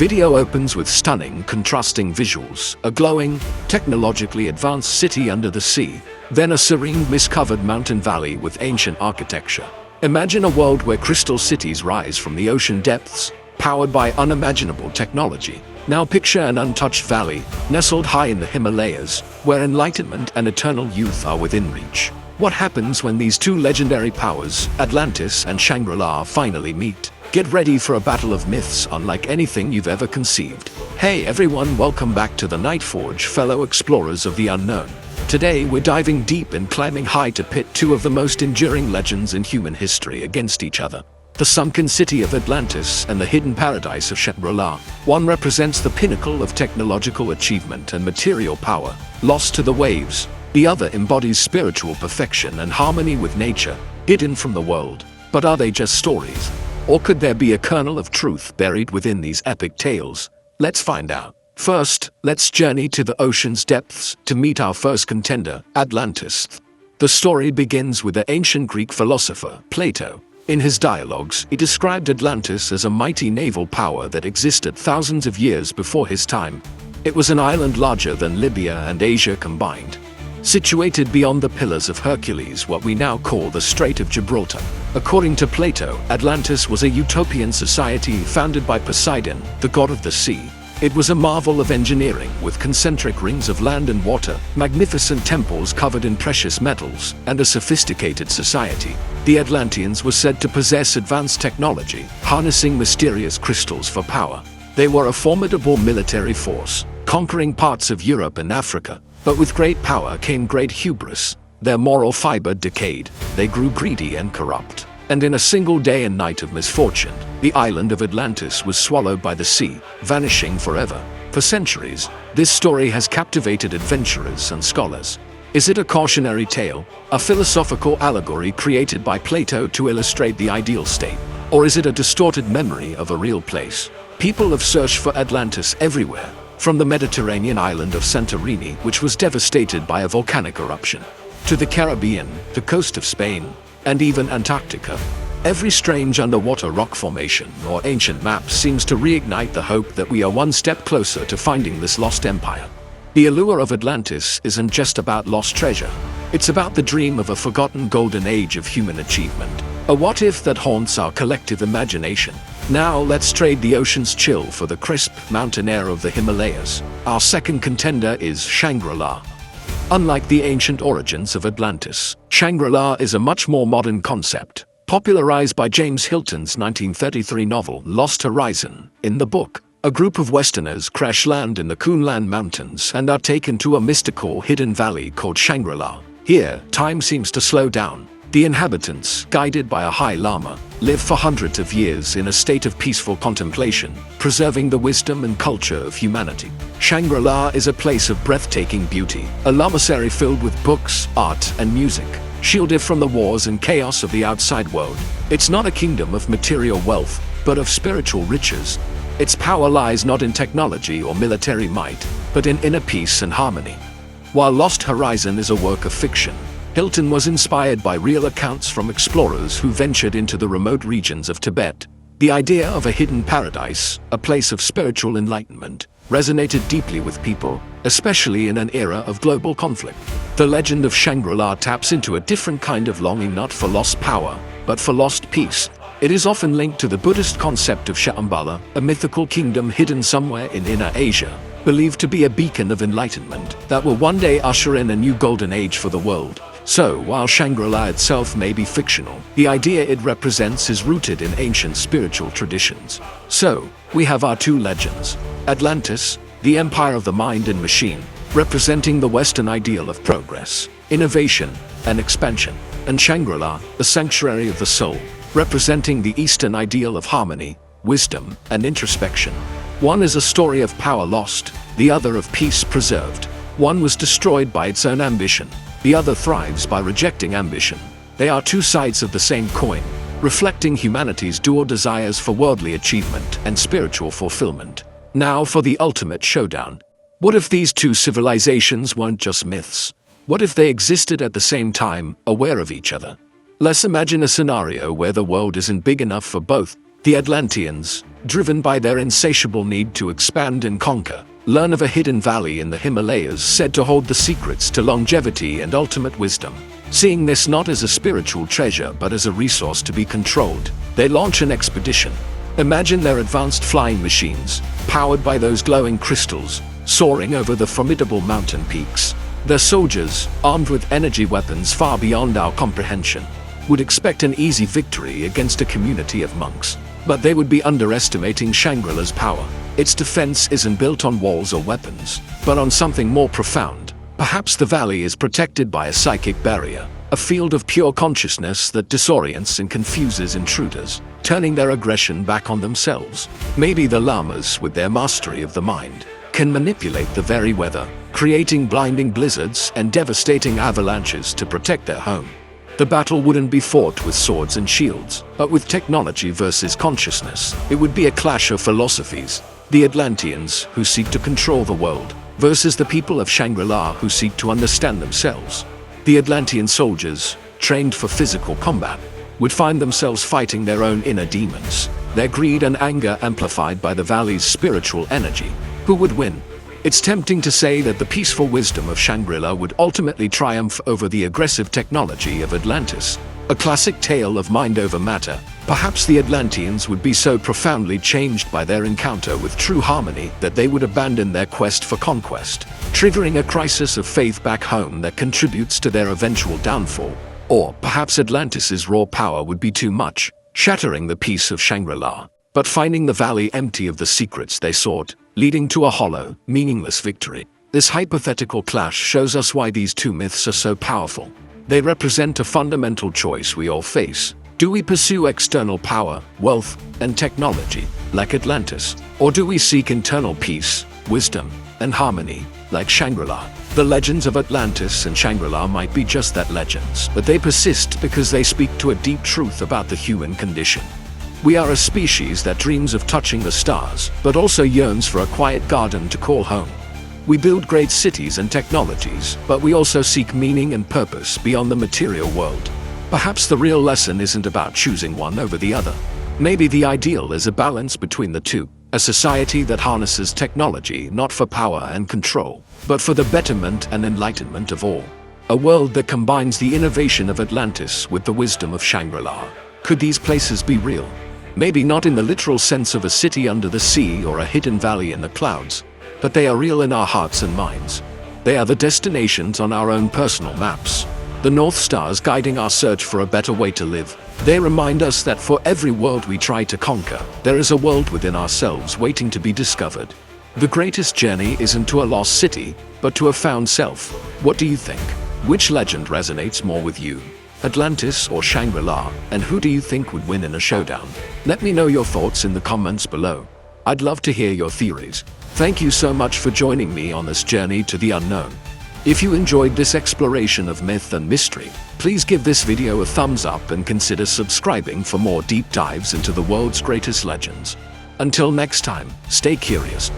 video opens with stunning, contrasting visuals, a glowing, technologically advanced city under the sea, then a serene, mist-covered mountain valley with ancient architecture. Imagine a world where crystal cities rise from the ocean depths, powered by unimaginable technology. Now picture an untouched valley, nestled high in the Himalayas, where enlightenment and eternal youth are within reach. What happens when these two legendary powers, Atlantis and Shangri-La, finally meet? Get ready for a battle of myths unlike anything you've ever conceived. Hey everyone, welcome back to the Nightforge, fellow explorers of the unknown. Today we're diving deep and climbing high to pit two of the most enduring legends in human history against each other. The sunken city of Atlantis and the hidden paradise of Shangri-La. One represents the pinnacle of technological achievement and material power, lost to the waves. The other embodies spiritual perfection and harmony with nature, hidden from the world. But are they just stories? Or could there be a kernel of truth buried within these epic tales? Let's find out. First, let's journey to the ocean's depths to meet our first contender, Atlantis. The story begins with the ancient Greek philosopher, Plato. In his dialogues, he described Atlantis as a mighty naval power that existed thousands of years before his time. It was an island larger than Libya and Asia combined, situated beyond the Pillars of Hercules, what we now call the Strait of Gibraltar. According to Plato, Atlantis was a utopian society founded by Poseidon, the god of the sea. It was a marvel of engineering with concentric rings of land and water, magnificent temples covered in precious metals, and a sophisticated society. The Atlanteans were said to possess advanced technology, harnessing mysterious crystals for power. They were a formidable military force, conquering parts of Europe and Africa. But with great power came great hubris. Their moral fiber decayed, they grew greedy and corrupt. And in a single day and night of misfortune, the island of Atlantis was swallowed by the sea, vanishing forever. For centuries, this story has captivated adventurers and scholars. Is it a cautionary tale, a philosophical allegory created by Plato to illustrate the ideal state? Or is it a distorted memory of a real place? People have searched for Atlantis everywhere, from the Mediterranean island of Santorini, which was devastated by a volcanic eruption, to the Caribbean, the coast of Spain, and even Antarctica. Every strange underwater rock formation or ancient map seems to reignite the hope that we are one step closer to finding this lost empire. The allure of Atlantis isn't just about lost treasure. It's about the dream of a forgotten golden age of human achievement. A what-if that haunts our collective imagination. Now let's trade the ocean's chill for the crisp mountain air of the Himalayas. Our second contender is Shangri-La. Unlike the ancient origins of Atlantis, Shangri-La is a much more modern concept, popularized by James Hilton's 1933 novel Lost Horizon. In the book, a group of Westerners crash land in the Kunlun Mountains and are taken to a mystical hidden valley called Shangri-La. Here, time seems to slow down. The inhabitants, guided by a high lama, live for hundreds of years in a state of peaceful contemplation, preserving the wisdom and culture of humanity. Shangri-La is a place of breathtaking beauty, a lamasery filled with books, art, and music, shielded from the wars and chaos of the outside world. It's not a kingdom of material wealth, but of spiritual riches. Its power lies not in technology or military might, but in inner peace and harmony. While Lost Horizon is a work of fiction, Hilton was inspired by real accounts from explorers who ventured into the remote regions of Tibet. The idea of a hidden paradise, a place of spiritual enlightenment, resonated deeply with people, especially in an era of global conflict. The legend of Shangri-La taps into a different kind of longing, not for lost power, but for lost peace. It is often linked to the Buddhist concept of Shambhala, a mythical kingdom hidden somewhere in Inner Asia, believed to be a beacon of enlightenment that will one day usher in a new golden age for the world. So, while Shangri-La itself may be fictional, the idea it represents is rooted in ancient spiritual traditions. So, we have our two legends. Atlantis, the empire of the mind and machine, representing the Western ideal of progress, innovation, and expansion. And Shangri-La, the sanctuary of the soul, representing the Eastern ideal of harmony, wisdom, and introspection. One is a story of power lost, the other of peace preserved. One was destroyed by its own ambition. The other thrives by rejecting ambition. They are two sides of the same coin, reflecting humanity's dual desires for worldly achievement and spiritual fulfillment. Now for the ultimate showdown. What if these two civilizations weren't just myths? What if they existed at the same time, aware of each other? Let's imagine a scenario where the world isn't big enough for both, The Atlanteans, driven by their insatiable need to expand and conquer, learn of a hidden valley in the Himalayas said to hold the secrets to longevity and ultimate wisdom. Seeing this not as a spiritual treasure but as a resource to be controlled, they launch an expedition. Imagine their advanced flying machines, powered by those glowing crystals, soaring over the formidable mountain peaks. Their soldiers, armed with energy weapons far beyond our comprehension, would expect an easy victory against a community of monks. But they would be underestimating Shangri-La's power. Its defense isn't built on walls or weapons, but on something more profound. Perhaps the valley is protected by a psychic barrier, a field of pure consciousness that disorients and confuses intruders, turning their aggression back on themselves. Maybe the llamas, with their mastery of the mind, can manipulate the very weather, creating blinding blizzards and devastating avalanches to protect their home. The battle wouldn't be fought with swords and shields, but with technology versus consciousness. It would be a clash of philosophies. The Atlanteans, who seek to control the world, versus the people of Shangri-La who seek to understand themselves. The Atlantean soldiers, trained for physical combat, would find themselves fighting their own inner demons, their greed and anger amplified by the valley's spiritual energy. Who would win? It's tempting to say that the peaceful wisdom of Shangri-La would ultimately triumph over the aggressive technology of Atlantis. A classic tale of mind over matter. Perhaps the Atlanteans would be so profoundly changed by their encounter with true harmony that they would abandon their quest for conquest, triggering a crisis of faith back home that contributes to their eventual downfall. Or perhaps Atlantis's raw power would be too much, shattering the peace of Shangri-La, but finding the valley empty of the secrets they sought, leading to a hollow, meaningless victory. This hypothetical clash shows us why these two myths are so powerful. They represent a fundamental choice we all face. Do we pursue external power, wealth, and technology, like Atlantis? Or do we seek internal peace, wisdom, and harmony, like Shangri-La? The legends of Atlantis and Shangri-La might be just that, legends, but they persist because they speak to a deep truth about the human condition. We are a species that dreams of touching the stars, but also yearns for a quiet garden to call home. We build great cities and technologies, but we also seek meaning and purpose beyond the material world. Perhaps the real lesson isn't about choosing one over the other. Maybe the ideal is a balance between the two, a society that harnesses technology not for power and control, but for the betterment and enlightenment of all. A world that combines the innovation of Atlantis with the wisdom of Shangri-La. Could these places be real? Maybe not in the literal sense of a city under the sea or a hidden valley in the clouds, but they are real in our hearts and minds. They are the destinations on our own personal maps, the North Stars guiding our search for a better way to live. They remind us that for every world we try to conquer, there is a world within ourselves waiting to be discovered. The greatest journey isn't to a lost city, but to a found self. What do you think? Which legend resonates more with you? Atlantis or Shangri-La, and who do you think would win in a showdown? Let me know your thoughts in the comments below. I'd love to hear your theories. Thank you so much for joining me on this journey to the unknown. If you enjoyed this exploration of myth and mystery, please give this video a thumbs up and consider subscribing for more deep dives into the world's greatest legends. Until next time, stay curious.